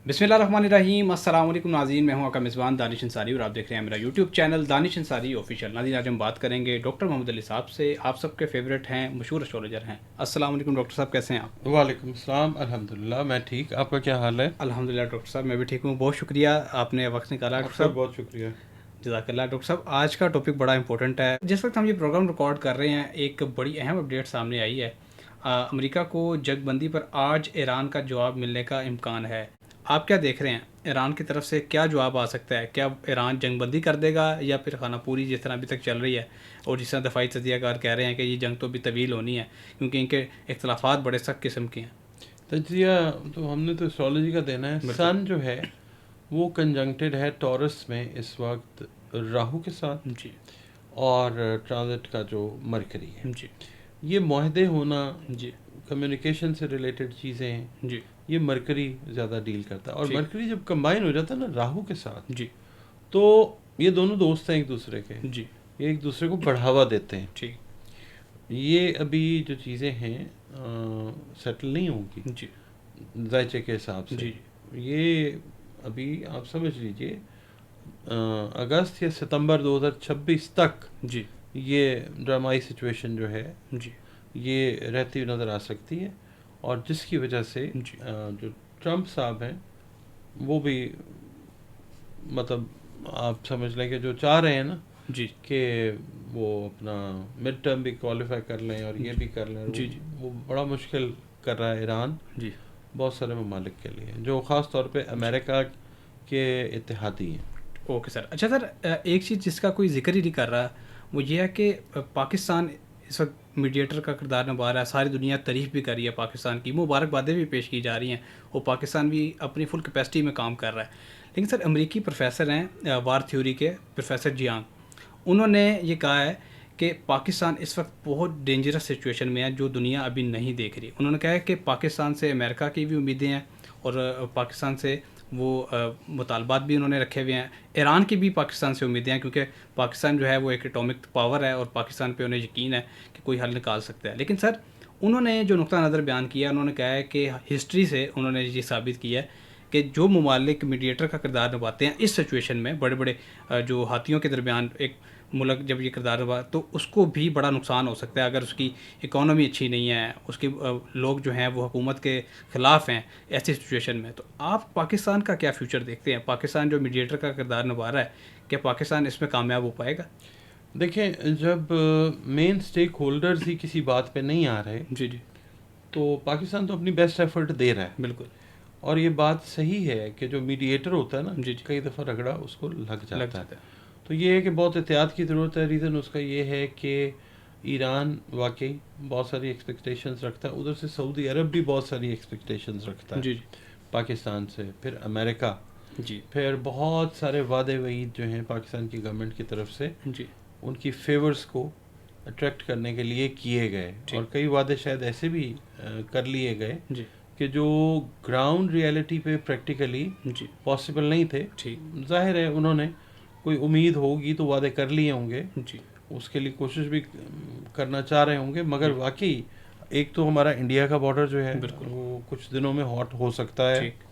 بسم اللہ الرحمن الرحیم. السلام علیکم ناظرین, میں ہوں آپ کا میزبان دانش انصاری اور آپ دیکھ رہے ہیں میرا یوٹیوب چینل دانش انصاری آفیشیل. ناظرین, آج ہم بات کریں گے ڈاکٹر محمد علی صاحب سے. آپ سب کے فیوریٹ ہیں, مشہور اسٹرالوجر ہیں. السلام علیکم ڈاکٹر صاحب, کیسے ہیں آپ؟ وعلیکم السلام. الحمدللہ میں ٹھیک. آپ کا کیا حال ہے؟ الحمدللہ ڈاکٹر صاحب, میں بھی ٹھیک ہوں. بہت شکریہ, آپ نے وقت نکالا. آپ ڈاکٹر کا صاحب بہت شکریہ. جزاک اللہ. ڈاکٹر صاحب, آج کا ٹاپک بڑا امپورٹنٹ ہے. جس وقت ہم یہ پروگرام ریکارڈ کر رہے ہیں, ایک بڑی اہم اپڈیٹ سامنے آئی ہے. امریکہ کو جنگ بندی پر آج ایران کا جواب ملنے کا امکان ہے. آپ کیا دیکھ رہے ہیں, ایران کی طرف سے کیا جواب آ سکتا ہے؟ کیا ایران جنگ بندی کر دے گا یا پھر خانہ پوری جس طرح ابھی تک چل رہی ہے, اور جس طرح دفاعی تجزیہ کار کہہ رہے ہیں کہ یہ جنگ تو ابھی طویل ہونی ہے کیونکہ ان کے اختلافات بڑے سخت قسم کے ہیں. تجزیہ تو ہم نے تو اسٹرالوجی کا دینا ہے. سن جو ہے وہ کنجنکٹڈ ہے ٹورس میں اس وقت راہو کے ساتھ, جی اور ٹرانزٹ کا جو مرکری ہے. جی یہ معاہدے ہونا, جی کمیونیکیشن سے ریلیٹڈ چیزیں ہیں, جی یہ مرکری زیادہ ڈیل کرتا ہے. اور ٹھیک. مرکری جب کمبائن ہو جاتا ہے نا راہو کے ساتھ, جی تو یہ دونوں دوست ہیں ایک دوسرے کے, جی یہ ایک دوسرے کو بڑھاوا دیتے ہیں. ٹھیک. یہ ابھی جو چیزیں ہیں سیٹل نہیں ہوں گی جی ذائچے کے حساب سے. جی یہ ابھی آپ سمجھ لیجئے اگست یا ستمبر 2026 تک جی یہ ڈرامائی سچویشن جو ہے جی یہ رہتی نظر آ سکتی ہے. اور جس کی وجہ سے جی جو ٹرمپ صاحب ہیں وہ بھی مطلب آپ سمجھ لیں کہ جو چاہ رہے ہیں نا جی کہ وہ اپنا مڈ ٹرم بھی کوالیفائی کر لیں اور یہ بھی کر لیں, جی جی وہ بڑا مشکل کر رہا ہے ایران جی بہت سارے ممالک کے لیے جو خاص طور پہ امریکہ کے اتحادی ہیں. Okay sir. اچھا سر, ایک چیز جس کا کوئی ذکر ہی نہیں کر رہا وہ یہ ہے کہ پاکستان اس وقت میڈیٹر کا کردار نبھا رہا ہے. ساری دنیا تعریف بھی کر رہی ہے پاکستان کی, مبارکبادیں بھی پیش کی جا رہی ہیں, اور پاکستان بھی اپنی فل کیپیسٹی میں کام کر رہا ہے. لیکن سر, امریکی پروفیسر ہیں وار تھیوری کے, پروفیسر جیانگ, انہوں نے یہ کہا ہے کہ پاکستان اس وقت بہت ڈینجرس سچویشن میں ہے جو دنیا ابھی نہیں دیکھ رہی. انہوں نے کہا ہے کہ پاکستان سے امریکہ کی بھی امیدیں ہیں, اور پاکستان سے وہ مطالبات بھی انہوں نے رکھے ہوئے ہیں. ایران کی بھی پاکستان سے امیدیں ہیں کیونکہ پاکستان جو ہے وہ ایک ایٹامک پاور ہے, اور پاکستان پہ انہیں یقین ہے کہ کوئی حل نکال سکتا ہے. لیکن سر, انہوں نے جو نقطہ نظر بیان کیا, انہوں نے کہا ہے کہ ہسٹری سے انہوں نے یہ ثابت کیا ہے کہ جو ممالک میڈیٹر کا کردار نبھاتے ہیں اس سچویشن میں, بڑے بڑے جو ہاتھیوں کے درمیان ایک ملک جب یہ کردار نبھا تو اس کو بھی بڑا نقصان ہو سکتا ہے اگر اس کی اکانومی اچھی نہیں ہے, اس کے لوگ جو ہیں وہ حکومت کے خلاف ہیں ایسی سچویشن میں. تو آپ پاکستان کا کیا فیوچر دیکھتے ہیں؟ پاکستان جو میڈیٹر کا کردار نبھا رہا ہے, کیا پاکستان اس میں کامیاب ہو پائے گا؟ دیکھیں, جب مین اسٹیک ہولڈرز ہی کسی بات پہ نہیں آ رہے جی جی تو پاکستان تو اپنی بیسٹ ایفرٹ دے رہا ہے. بالکل. اور یہ بات صحیح ہے کہ جو میڈیٹر ہوتا ہے نا, جی جی کئی دفعہ رگڑا اس کو لگ لگ جاتا ہے. جاتا ہے. تو یہ ہے کہ بہت احتیاط کی ضرورت ہے. ریزن اس کا یہ ہے کہ ایران واقعی بہت ساری ایکسپیکٹیشنز رکھتا ہے, ادھر سے سعودی عرب بھی بہت ساری ایکسپیکٹیشنز رکھتا ہے جی جی پاکستان سے, پھر امریکہ, جی پھر بہت سارے وعدے وعید جو ہیں پاکستان کی گورنمنٹ کی طرف سے جی ان کی فیورز کو اٹریکٹ کرنے کے لیے کیے گئے. اور کئی وعدے شاید ایسے بھی کر لیے گئے جی کہ جو گراؤنڈ ریئلٹی پہ پریکٹیکلی جی پاسبل نہیں تھے. ٹھیک. ظاہر ہے انہوں نے کوئی امید ہوگی تو وعدے کر لیے ہوں گے, جی اس کے لیے کوشش بھی کرنا چاہ رہے ہوں گے, مگر جی واقعی ایک تو ہمارا انڈیا کا بارڈر جو ہے بالکل. وہ کچھ دنوں میں ہاٹ ہو سکتا ہے, ٹھیک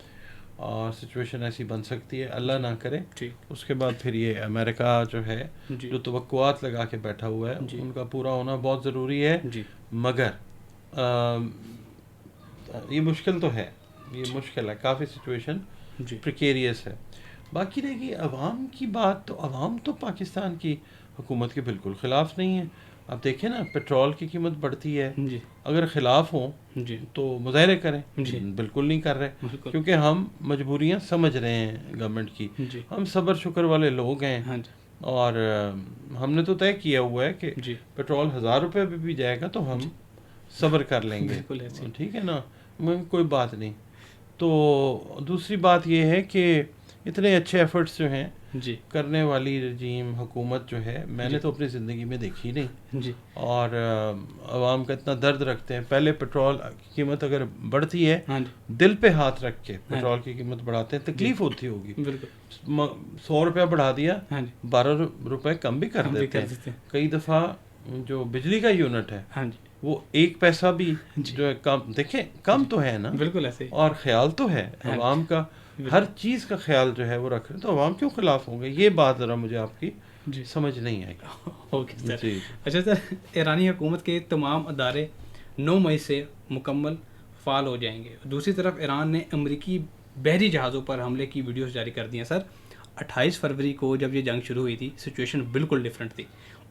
اور سچویشن ایسی بن سکتی ہے, اللہ نہ کرے. ٹھیک. اس کے بعد پھر یہ امریکہ جو ہے جی جو توقعات لگا کے بیٹھا ہوا ہے جی ان کا پورا ہونا بہت ضروری ہے. جی مگر یہ مشکل تو ہے, یہ مشکل ہے, کافی سچویشن جی پریکیریس ہے. باقی رہے گی عوام کی بات, تو عوام تو پاکستان کی حکومت کے بالکل خلاف نہیں ہے. آپ دیکھیں نا, پیٹرول کی قیمت بڑھتی ہے, جی اگر خلاف ہوں جی تو مظاہرے کریں. جی بالکل نہیں کر رہے, بالکل. کیونکہ ہم مجبوریاں سمجھ رہے ہیں گورنمنٹ کی. جی ہم صبر شکر والے لوگ ہیں, ہاں جی اور ہم نے تو طے کیا ہوا ہے کہ جی پیٹرول 1000 روپے پہ بھی جائے گا تو ہم جی صبر کر لیں گے. بالکل ایسے. ٹھیک ہے نا, کوئی بات نہیں. تو دوسری بات یہ ہے کہ اتنے اچھے ایفرٹس جو ہیں جی کرنے والی رجیم حکومت جو ہے میں جی نے تو اپنی زندگی میں دیکھی نہیں. جی اور عوام کا اتنا درد رکھتے ہیں. پہلے پیٹرول کی قیمت اگر بڑھتی ہے, ہاں جی دل پہ ہاتھ رکھ کے پیٹرول کی قیمت بڑھاتے ہیں, تکلیف ہوتی ہوگی. بالکل. 100 روپیہ بڑھا دیا, ہاں جی 12 روپے کم بھی کر ہم بھی دیتے کر ہیں. دیتے ہیں. کئی دفعہ جو بجلی کا یونٹ ہے ہاں جی وہ 1 پیسہ بھی جی جو ہے کم, دیکھیں کم تو ہے نا, بالکل ایسے. اور خیال تو ہے ہاں عوام کا. ہر چیز کا خیال جو ہے وہ رکھ رہے ہیں، تو عوام کیوں خلاف ہوں گے؟ یہ بات ذرا مجھے آپ کی جی سمجھ نہیں آئی. Okay sir. جی اچھا سر، ایرانی حکومت کے تمام ادارے 9 مئی سے مکمل فعال ہو جائیں گے. دوسری طرف ایران نے امریکی بحری جہازوں پر حملے کی ویڈیوز جاری کر دی ہیں سر. 28 فروری کو جب یہ جنگ شروع ہوئی تھی سچویشن بالکل ڈفرینٹ تھی.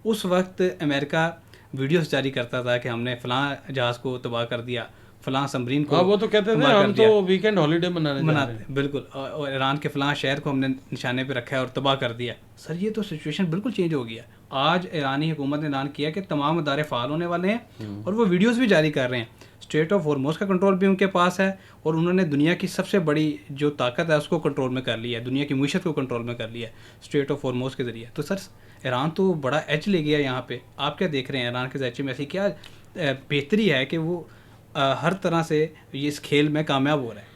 اس وقت امریکہ ویڈیوز جاری کرتا تھا کہ ہم نے فلاں جہاز کو تباہ کر دیا، فلاں سمرین کو وہ تو کہتے تھے ہم تو ویکینڈ ہالیڈے منانے جا رہے ہیں. بالکل، اور ایران کے فلاں شہر کو ہم نے نشانے پہ رکھا ہے اور تباہ کر دیا. سر یہ تو سچویشن بالکل چینج ہو گیا. آج ایرانی حکومت نے اعلان کیا کہ تمام ادارے فعال ہونے والے ہیں اور وہ ویڈیوز بھی جاری کر رہے ہیں. اسٹریٹ آف ہارموز کا کنٹرول بھی ان کے پاس ہے اور انہوں نے دنیا کی سب سے بڑی جو طاقت ہے اس کو کنٹرول میں کر لیا ہے، دنیا کی معیشت کو کنٹرول میں کر لیا ہے اسٹریٹ آف ہارموز کے ذریعے. تو سر ایران تو بڑا ایج لے گیا یہاں پہ. آپ کیا دیکھ رہے ہیں ایران کے ذائچے میں ایسی کیا بہتری ہے کہ وہ ہر طرح سے یہ اس کھیل میں کامیاب ہو رہا ہے؟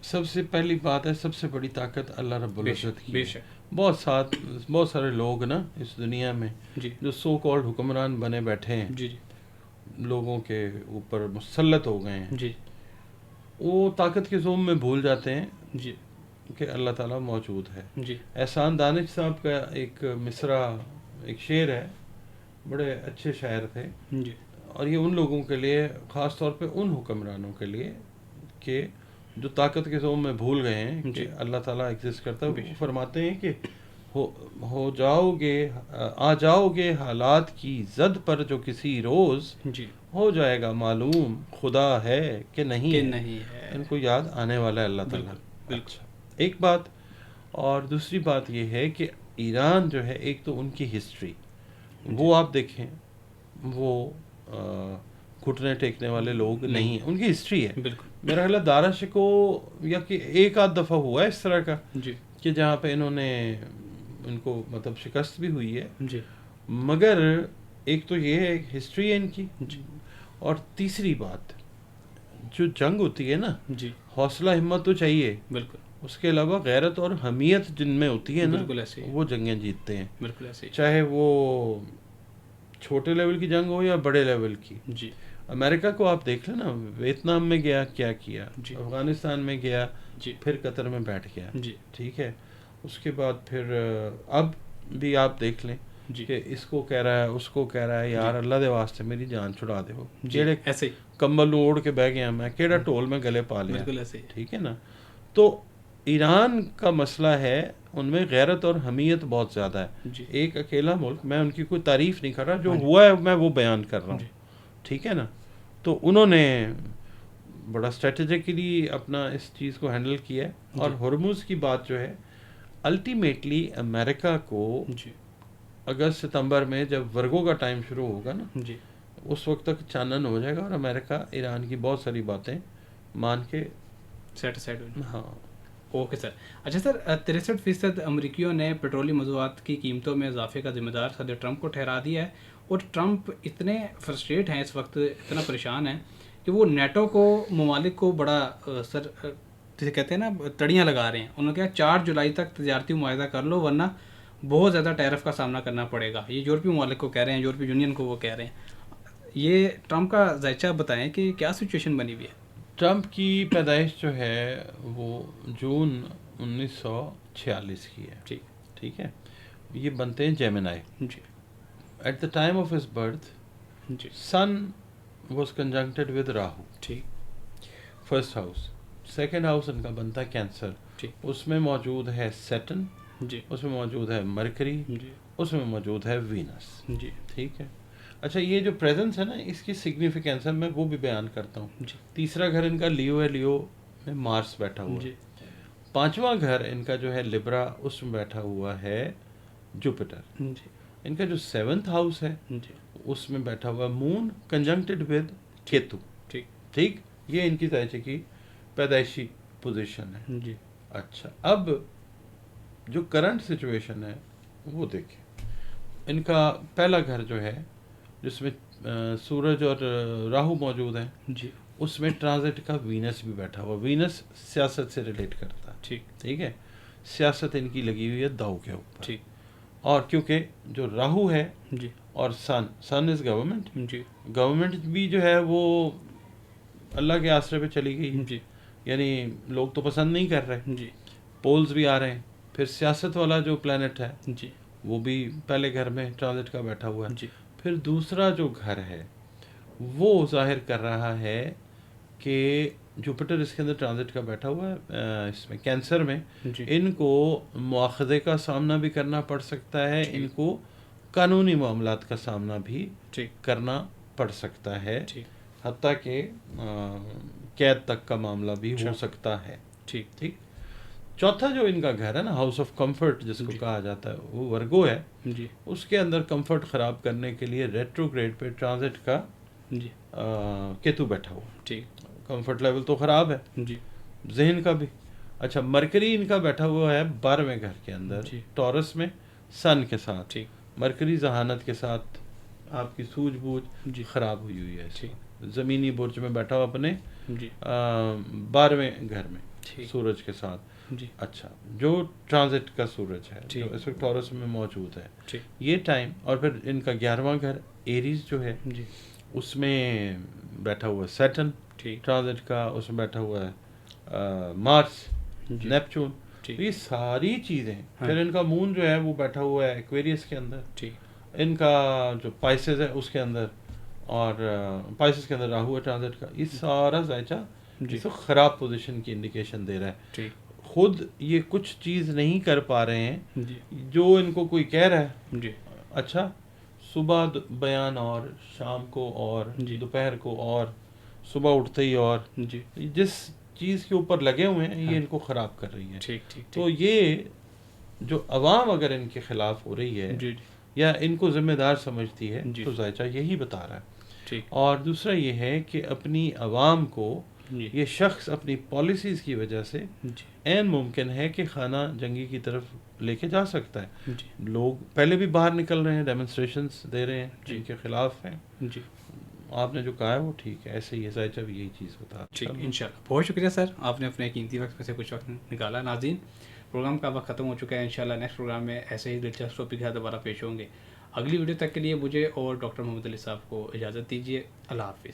سب سے پہلی بات ہے، سب سے بڑی طاقت اللہ رب العزت کی بے ہے. شک. بہت سارے لوگ نا اس دنیا میں جی جو سو کالڈ حکمران بنے بیٹھے ہیں، جی جی لوگوں کے اوپر مسلط ہو گئے ہیں، جی وہ طاقت کے زوم میں بھول جاتے ہیں جی کہ اللہ تعالیٰ موجود ہے. جی احسان دانش صاحب کا ایک مصرع، ایک شعر ہے، بڑے اچھے شاعر تھے، جی اور یہ ان لوگوں کے لیے، خاص طور پہ ان حکمرانوں کے لیے کہ جو طاقت کے زوم میں بھول گئے ہیں کہ اللہ تعالیٰ ایگزسٹ کرتا ہے. وہ فرماتے ہیں کہ آ جاؤ گے حالات کی زد پر جو کسی روز، جی ہو جائے گا معلوم خدا ہے کہ نہیں کہ ہے. نہیں ہے. ان کو یاد آنے والا ہے اللہ تعالیٰ. بالکل. ایک بات، اور دوسری بات یہ ہے کہ ایران جو ہے، ایک تو ان کی ہسٹری، وہ آپ دیکھیں، وہ گھٹنے ٹیکنے والے لوگ نہیں ہیں. ان کی ہسٹری ہے. بالکل. میرا خیال ہے دارا شکو یا کہ ایک آدھ دفعہ ہوا ہے اس طرح کا جی کہ جہاں پہ انہوں نے ان کو مطلب شکست بھی ہوئی ہے. جی مگر ایک تو یہ ہے ہسٹری ہے ان کی، جی اور تیسری بات، جو جنگ ہوتی ہے نا، جی حوصلہ ہمت تو چاہیے، بالکل. اس کے علاوہ غیرت اور حمیت جن میں ہوتی ہے نا، بالکل ایسے ہی. وہ جنگیں جیتتے ہیں. بالکل ایسے ہی. چاہے وہ چھوٹے لیول کی جنگ ہو یا بڑے لیول کی. جی امریکہ کو آپ دیکھ لیں نا، ویتنام میں گیا کیا کیا، جی افغانستان میں گیا، جی پھر قطر میں بیٹھ گیا. جی ٹھیک ہے. اس کے بعد پھر اب بھی آپ دیکھ لیں جی کہ اس کو کہہ رہا ہے، اس کو کہہ رہا ہے، یار اللہ دے واسطے میری جان چھڑا دے. جیڑے ایسے ہی. کمبل اوڑھ کے بہ گیا میں، کیڑا ٹول میں گلے پا لیا. بالکل ایسے ہی. ٹھیک ہے نا. تو ایران کا مسئلہ ہے، ان میں غیرت اور حمیت بہت زیادہ ہے. جی ایک اکیلا ملک، میں ان کی کوئی تعریف نہیں کر رہا، جو ہوا ہے میں وہ بیان کر رہا ہوں. ٹھیک ہے نا. تو انہوں نے بڑا اسٹریٹجیکلی اپنا اس چیز کو ہینڈل کیا ہے. اور ہرمز کی بات جو ہے، الٹیمیٹلی امریکہ کو جی اگست ستمبر میں جب ورگو کا ٹائم شروع ہوگا نا، جی اس وقت تک چانن ہو جائے گا، اور امریکہ ایران کی بہت ساری باتیں مان کے سیٹ سائڈ ہو جائے. ہاں. Okay sir. اچھا سر، 63% امریکیوں نے پیٹرولیم موضوعات کی قیمتوں میں اضافے کا ذمہ دار صدر ٹرمپ کو ٹھہرا دیا ہے. اور ٹرمپ اتنے فرسٹریٹ ہیں اس وقت، اتنا پریشان ہیں کہ وہ نیٹو کو، ممالک کو بڑا سر جسے کہتے ہیں نا تڑیاں لگا رہے ہیں. انہوں نے کہا 4 جولائی تک تجارتی معاہدہ کر لو ورنہ بہت زیادہ ٹیرف کا سامنا کرنا پڑے گا. یہ یورپی ممالک کو کہہ رہے ہیں، یورپی یونین کو وہ کہہ رہے ہیں. یہ ٹرمپ کا ذائچہ بتائیں کہ کیا سچویشن بنی ہوئی ہے. ٹرمپ کی پیدائش جو ہے وہ جون 1946 کی ہے. ٹھیک. ٹھیک ہے. یہ بنتے ہیں Gemini. G at the time of his birth G sun was conjuncted with Rahu. ٹھیک. First house. سیکنڈ ہاؤس ان کا بنتا ہے کینسر. ٹھیک. اس میں موجود ہے سیٹن، جی اس میں موجود ہے مرکری، جی اس میں موجود ہے وینس. جی ٹھیک ہے. اچھا، یہ جو پریزنس ہے نا، اس کی سگنیفیکینس ہے، میں وہ بھی بیان کرتا ہوں. جی تیسرا گھر ان کا لیو ہے، لیو میں مارس بیٹھا ہوا ہے. جی پانچواں گھر ان کا جو ہے لبرا، اس میں بیٹھا ہوا ہے جوپیٹر. جی ان کا جو 7th ہاؤس ہے، جی اس میں بیٹھا ہوا مون کنجنکٹڈ ود کیتو. ٹھیک. ٹھیک. یہ ان کی ذائچے کی پیدائشی پوزیشن ہے. جی اچھا، اب جو کرنٹ سچویشن ہے وہ دیکھیں. ان کا پہلا گھر جو ہے، جس میں سورج اور راہو موجود ہیں، جی اس میں ٹرانزٹ کا وینس بھی بیٹھا ہوا. وینس سیاست سے ریلیٹ کرتا ہے. ٹھیک. ٹھیک ہے. سیاست ان کی لگی ہوئی ہے داؤ کے اوپر. ٹھیک. اور کیونکہ جو راہو ہے جی اور سن از گورنمنٹ، جی گورنمنٹ بھی جو ہے وہ اللہ کے آسرے پہ چلی گئی ہے. جی یعنی لوگ تو پسند نہیں کر رہے. جی پولز بھی آ رہے ہیں. پھر سیاست والا جو پلانٹ ہے جی وہ بھی پہلے گھر میں ٹرانزٹ کا بیٹھا ہوا ہے. جی پھر دوسرا جو گھر ہے وہ ظاہر کر رہا ہے کہ جوپیٹر اس کے اندر ٹرانزٹ کا بیٹھا ہوا ہے اس میں کینسر میں. جی ان کو مواخذے کا سامنا بھی کرنا پڑ سکتا ہے, ان کو قانونی معاملات کا سامنا بھی ٹھیک کرنا پڑ سکتا ہے, ٹھیک حتیٰ کہ قید تک کا معاملہ بھی ہو سکتا ہے. ٹھیک ٹھیک. چوتھا جو ان کا گھر ہے نا, ہاؤس آف کمفرٹ جس کو کہا جاتا ہے, وہ ورگو ہے. جی اس کے اندر کمفرٹ خراب کرنے کے لیے ریٹروگریڈ پہ ٹرانزٹ کا جی کیتو بیٹھا ہوا. ٹھیک کمفرٹ لیول تو خراب ہے جی ذہن کا بھی. اچھا, مرکری ان کا بیٹھا ہوا ہے 12ویں گھر کے اندر جی ٹورس میں سن کے ساتھ. ٹھیک مرکری ذہانت کے ساتھ آپ کی سوجھ بوجھ جی خراب ہوئی ہوئی ہے اس ٹھیک وقت. زمینی برج میں بیٹھا ہوا اپنے جی 12ویں گھر میں ٹھیک سورج کے ساتھ. جی اچھا, جو ٹرانزٹ کا سورج ہے جو ٹھیک اس وقت ٹورس میں موجود ہے ٹھیک یہ ٹائم. اور پھر ان کا 11واں گھر ایریز جو ہے جی اس میں بیٹھا ہوا ہے سیٹن ٹھیک ٹرانزٹ کا, اس میں بیٹھا ہوا ہے مارس جی نیپچون. ٹھیک یہ ساری چیزیں. ہاں. پھر ان کا مون جو ہے وہ بیٹھا ہوا ہے ایکویریس کے اندر, ٹھیک ان کا جو پائسز ہے اس کے اندر, اور پائسز کے اندر راہو ہے ٹرانزٹ کا. یہ سارا ذائچہ جی اس وقت خراب پوزیشن کی انڈیکیشن دے رہا ہے. ٹھیک خود یہ کچھ چیز نہیں کر پا رہے ہیں جی جو ان کو کوئی کہہ رہا ہے. جی اچھا, صبح بیان اور شام کو اور جی دوپہر کو اور صبح اٹھتے ہی, اور جی جس چیز کے اوپر لگے ہوئے ہیں یہ ان کو خراب کر رہی ہے. ٹھیک ٹھیک تو یہ جو عوام اگر ان کے خلاف ہو رہی ہے جی یا ان کو ذمہ دار سمجھتی ہے جی تو ذائچہ یہی بتا رہا ہے. ٹھیک اور دوسرا یہ ہے کہ اپنی عوام کو جی یہ شخص اپنی پالیسیز کی وجہ سے جی عین ممکن ہے کہ خانہ جنگی کی طرف لے کے جا سکتا ہے. جی لوگ پہلے بھی باہر نکل رہے ہیں, ڈیمونسٹریشنز دے رہے ہیں جی. جن کے خلاف ہیں. جی آپ نے جو کہا ہے وہ ٹھیک ہے, ایسے ہی ذائچہ بھی یہی چیز بتا رہا ہے. ٹھیک انشاءاللہ. بہت شکریہ سر, آپ نے اپنے قیمتی وقت میں سے کچھ وقت نکالا. ناظرین, پروگرام کا وقت ختم ہو چکا ہے. انشاءاللہ نیکسٹ پروگرام میں ایسے ہی دلچسپ ٹاپک کے ساتھ دوبارہ پیش ہوں گے. اگلی ویڈیو تک کے لیے مجھے اور ڈاکٹر محمد علی صاحب کو اجازت دیجیے. اللہ حافظ.